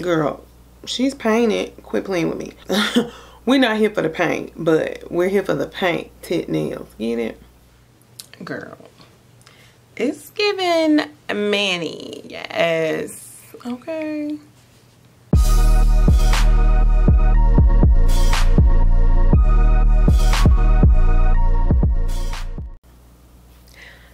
Girl, she's painted. Quit playing with me. We're not here for the paint, but we're here for the paint tit nails. Get it? Girl. It's giving Manny. Yes. Okay.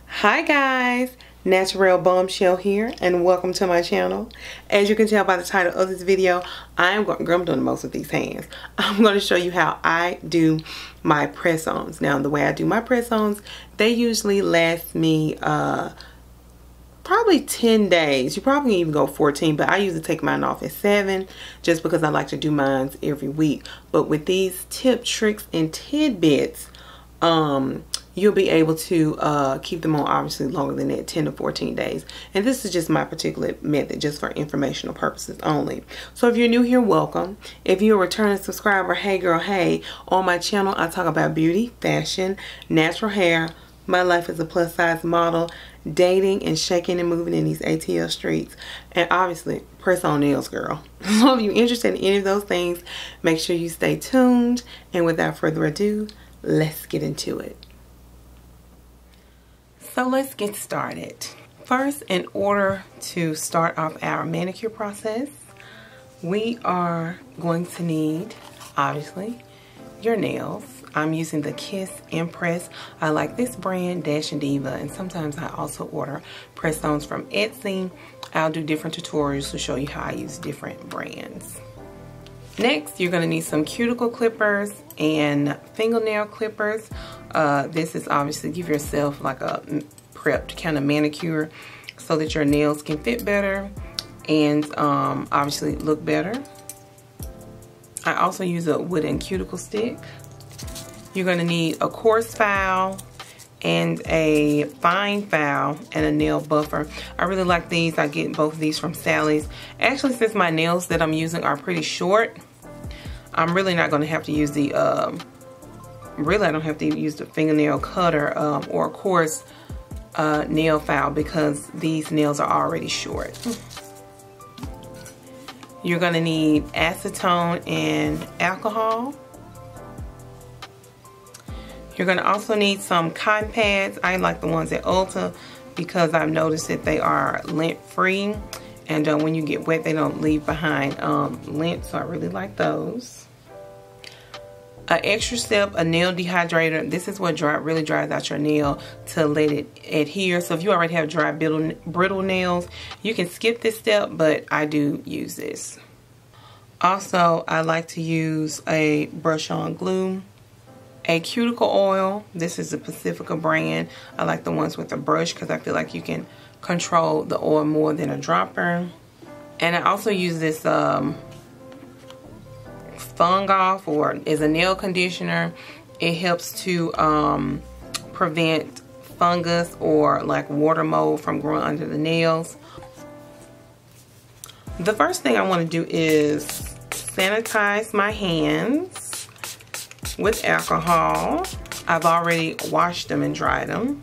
Hi guys, Naturelle Bombshell here, and welcome to my channel. As you can tell by the title of this video, I'm doing most of these hands. I'm going to show you how I do my press-ons. Now, the way I do my press-ons, they usually last me probably 10 days. You probably can even go 14, but I usually take mine off at 7 just because I like to do mine every week. But with these tips, tricks, and tidbits, you'll be able to keep them on obviously longer than that, 10 to 14 days. And this is just my particular method, just for informational purposes only. So if you're new here, welcome. If you're a returning subscriber, hey girl, hey. On my channel, I talk about beauty, fashion, natural hair, my life as a plus size model, dating, and shaking and moving in these ATL streets, and obviously press on nails, girl. So if you're interested in any of those things, make sure you stay tuned. And without further ado, let's get into it. So let's get started. First, in order to start off our manicure process, we are going to need, obviously, your nails. I'm using the Kiss Impress. I like this brand, Dash and Diva, and sometimes I also order press-ons from Etsy. I'll do different tutorials to show you how I use different brands. Next, you're going to need some cuticle clippers and fingernail clippers. This is obviously give yourself like a prepped kind of manicure so that your nails can fit better and obviously look better. I also use a wooden cuticle stick. You're going to need a coarse file and a fine file and a nail buffer. I really like these. I get both of these from Sally's. Actually, since my nails that I'm using are pretty short, I'm really not going to have to use the, really I don't have to use the fingernail cutter or a coarse nail file because these nails are already short. You're going to need acetone and alcohol. You're going to also need some cotton pads. I like the ones at Ulta because I've noticed that they are lint free, and when you get wet they don't leave behind lint, so I really like those. An extra step, a nail dehydrator. This is what really dries out your nail to let it adhere. So if you already have dry brittle nails, you can skip this step, but I do use this. Also, I like to use a brush on glue, a cuticle oil. This is a Pacifica brand. I like the ones with a brush because I feel like you can control the oil more than a dropper. And I also use this Fungoff, or as a nail conditioner. It helps to prevent fungus or like water mold from growing under the nails. The first thing I want to do is sanitize my hands with alcohol. I've already washed them and dried them.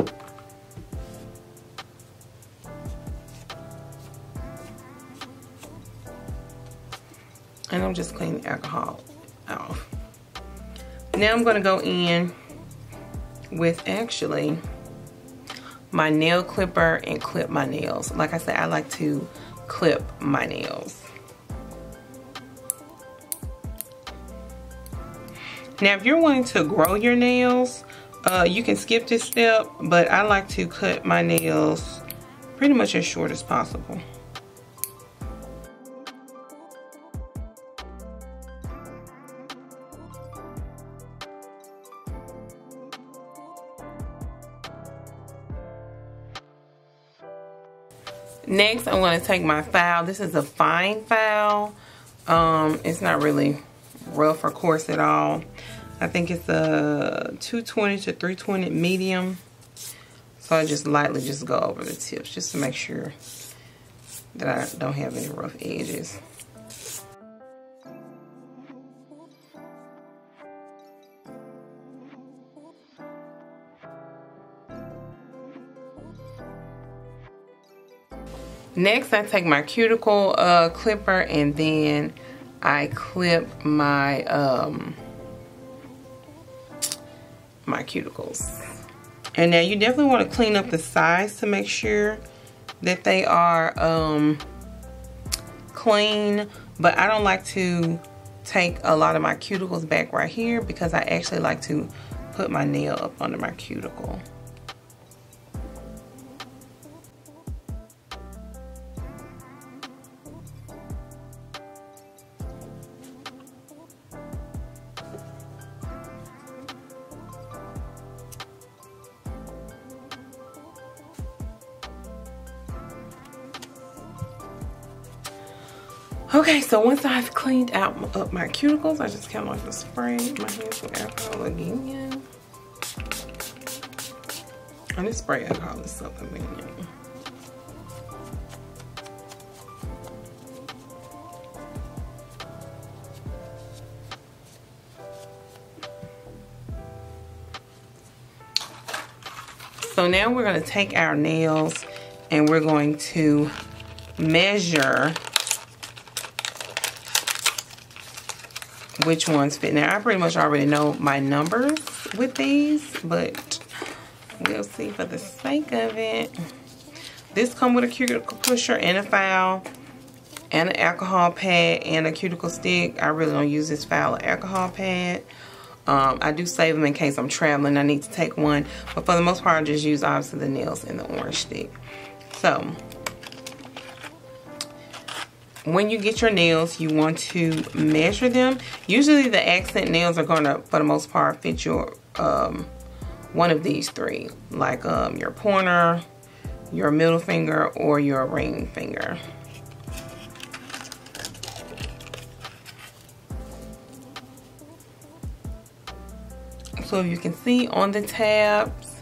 And I'm just cleaning the alcohol off. Now I'm going to go in with actually my nail clipper and clip my nails. Like I said, I like to clip my nails. Now if you're wanting to grow your nails, you can skip this step, but I like to cut my nails pretty much as short as possible. Next, I'm going to take my file. This is a fine file. It's not really rough or coarse at all. I think it's a 220 to 320 medium. So I just lightly just go over the tips just to make sure that I don't have any rough edges. Next, I take my cuticle clipper and then I clip my my cuticles. And now you definitely want to clean up the sides to make sure that they are clean. But I don't like to take a lot of my cuticles back right here because I actually like to put my nail up under my cuticle. Okay, so once I've cleaned out up my cuticles, I just kind of like to spray my hands with alcohol again. And this spray alcohol is so convenient. So now we're going to take our nails and we're going to measure which ones fit. Now I pretty much already know my numbers with these, but we'll see for the sake of it. This comes with a cuticle pusher and a file and an alcohol pad and a cuticle stick. I really don't use this file or alcohol pad. I do save them in case I'm traveling. I need to take one, but for the most part I just use obviously the nails and the orange stick. So when you get your nails, you want to measure them. Usually the accent nails are going to, for the most part, fit your one of these three, like your pointer, your middle finger, or your ring finger. So if you can see on the tabs,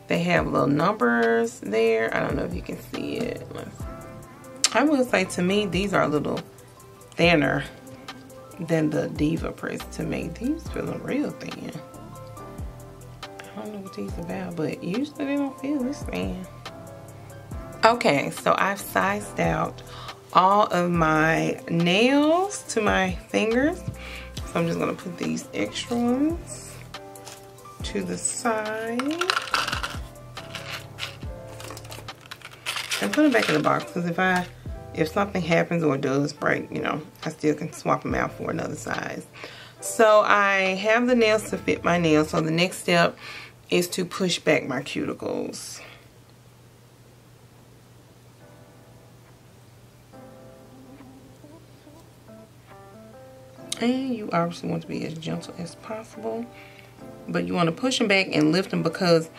they have little numbers there. I don't know if you can see it. I will say, to me, these are a little thinner than the Diva Press to me. These feeling real thin. I don't know what these about, but usually they don't feel this thin. Okay, so I've sized out all of my nails to my fingers. So I'm just gonna put these extra ones to the side. And put them back in the box, because if something happens or does break, you know, I still can swap them out for another size. So I have the nails to fit my nails. So the next step is to push back my cuticles. And you obviously want to be as gentle as possible. But you want to push them back and lift them, because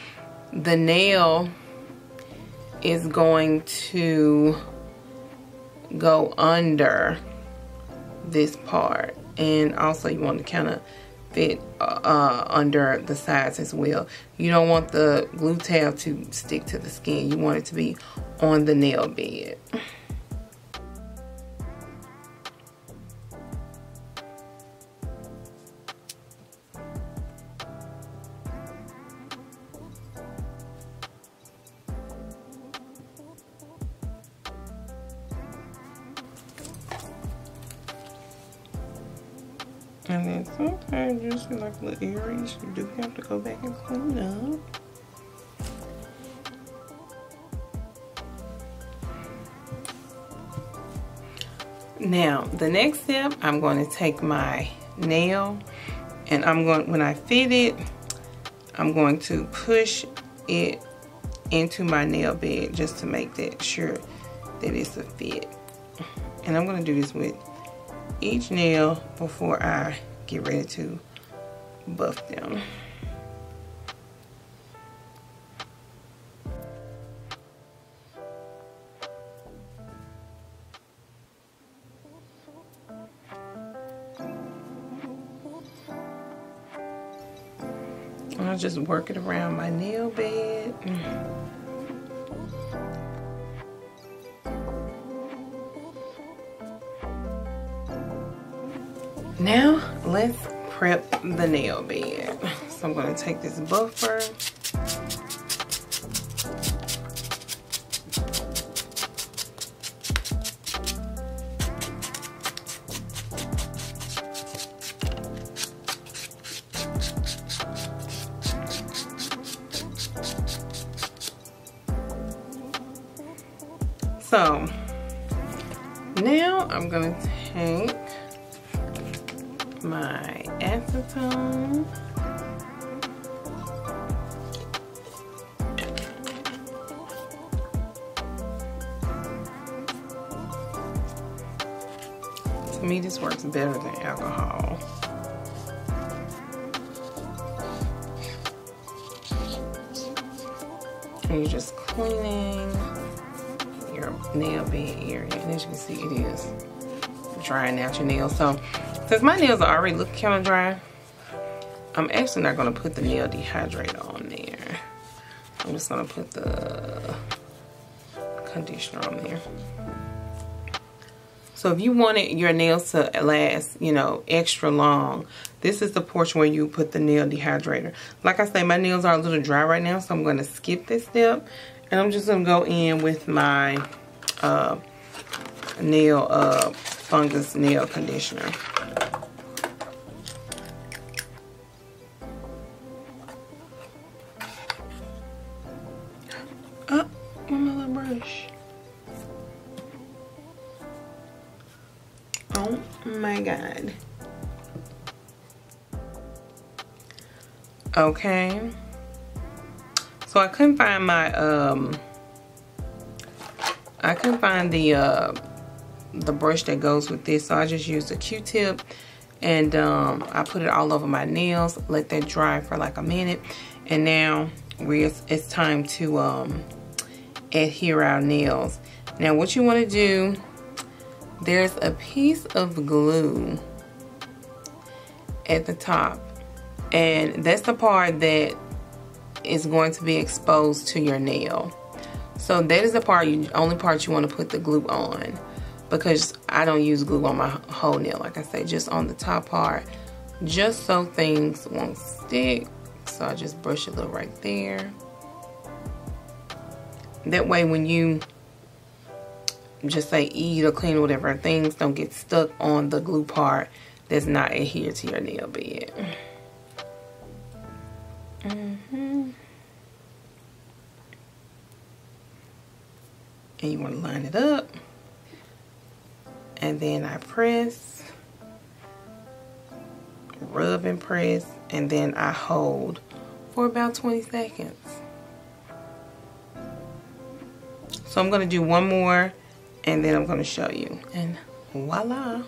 the nail is going to go under this part, and also you want to kind of fit under the sides as well. You don't want the glue tab to stick to the skin. You want it to be on the nail bed. And then sometimes you see like little areas you do have to go back and clean up. Now, the next step, I'm going to take my nail and when I fit it, I'm going to push it into my nail bed just to make that sure that it's a fit. And I'm going to do this with each nail before I get ready to buff them. I'll just work it around my nail bed. Now let's prep the nail bed. So I'm going to take this buffer. So now I'm gonna take my acetone. To me, this works better than alcohol. And you're just cleaning your nail bed area. And as you can see, it is drying out your nails. So since my nails are already looking kind of dry, I'm actually not going to put the nail dehydrator on there. I'm just going to put the conditioner on there. So if you wanted your nails to last, you know, extra long, this is the portion where you put the nail dehydrator. Like I say, my nails are a little dry right now, so I'm going to skip this step. And I'm just going to go in with my fungus nail conditioner. Oh, where's my little brush? Oh my God. Okay. So I couldn't find my the brush that goes with this, so I just used a Q-tip and I put it all over my nails, let that dry for like a minute, and now it's time to adhere our nails. Now what you want to do, there's a piece of glue at the top, and that's the part that is going to be exposed to your nail. So that is the part, only part you want to put the glue on, because I don't use glue on my whole nail, like I say, just on the top part, just so things won't stick. So I just brush a little right there. That way when you just say eat or clean or whatever, things don't get stuck on the glue part that's not adhered to your nail bed. And you want to line it up, and then I press, rub and press, and then I hold for about 20 seconds. So I'm going to do one more, and then I'm going to show you, and voila.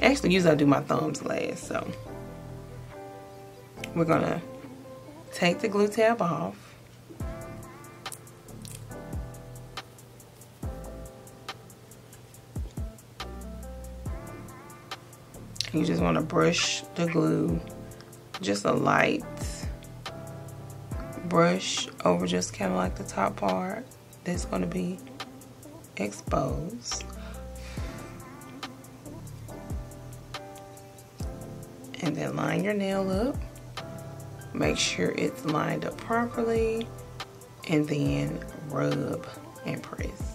Actually, usually I do my thumbs last, so we're going to take the glue tab off. You just want to brush the glue, just a light brush over just kind of like the top part that's going to be exposed. And then line your nail up. Make sure it's lined up properly, and then rub and press.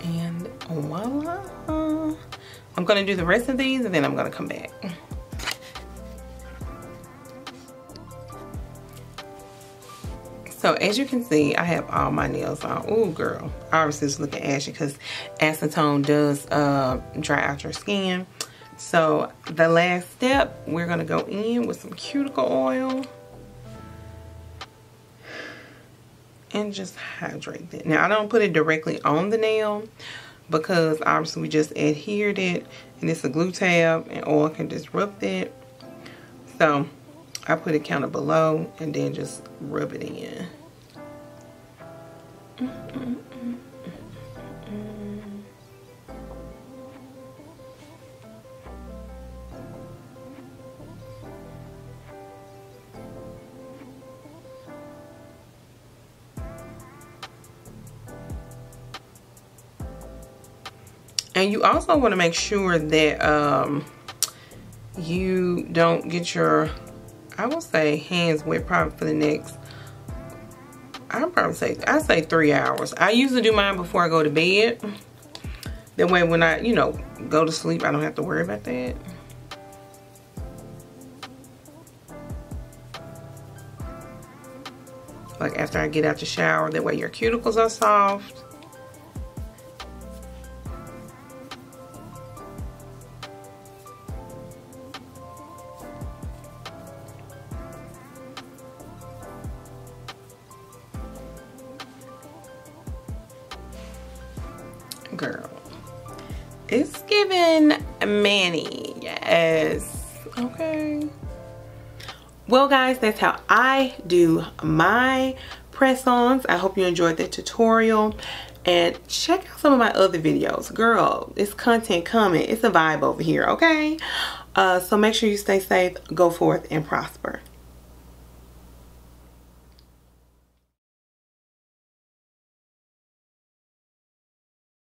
And voila. I'm going to do the rest of these, and then I'm going to come back. So as you can see, I have all my nails on. Ooh, girl. Obviously it's looking ashy because acetone does dry out your skin. So the last step, we're going to go in with some cuticle oil and just hydrate it. Now I don't put it directly on the nail because obviously we just adhered it, and it's a glue tab and oil can disrupt it. So I put it kind of below and then just rub it in. And you also want to make sure that you don't get your, I will say, hands wet probably for the next, I say 3 hours. I usually do mine before I go to bed. That way when I, go to sleep, I don't have to worry about that. like after I get out the shower. That way your cuticles are soft. Girl, it's giving Manny. Yes. Okay. Well guys, that's how I do my press-ons. I hope you enjoyed the tutorial, and check out some of my other videos. Girl, it's content coming. It's a vibe over here, okay? So make sure you stay safe, go forth and prosper.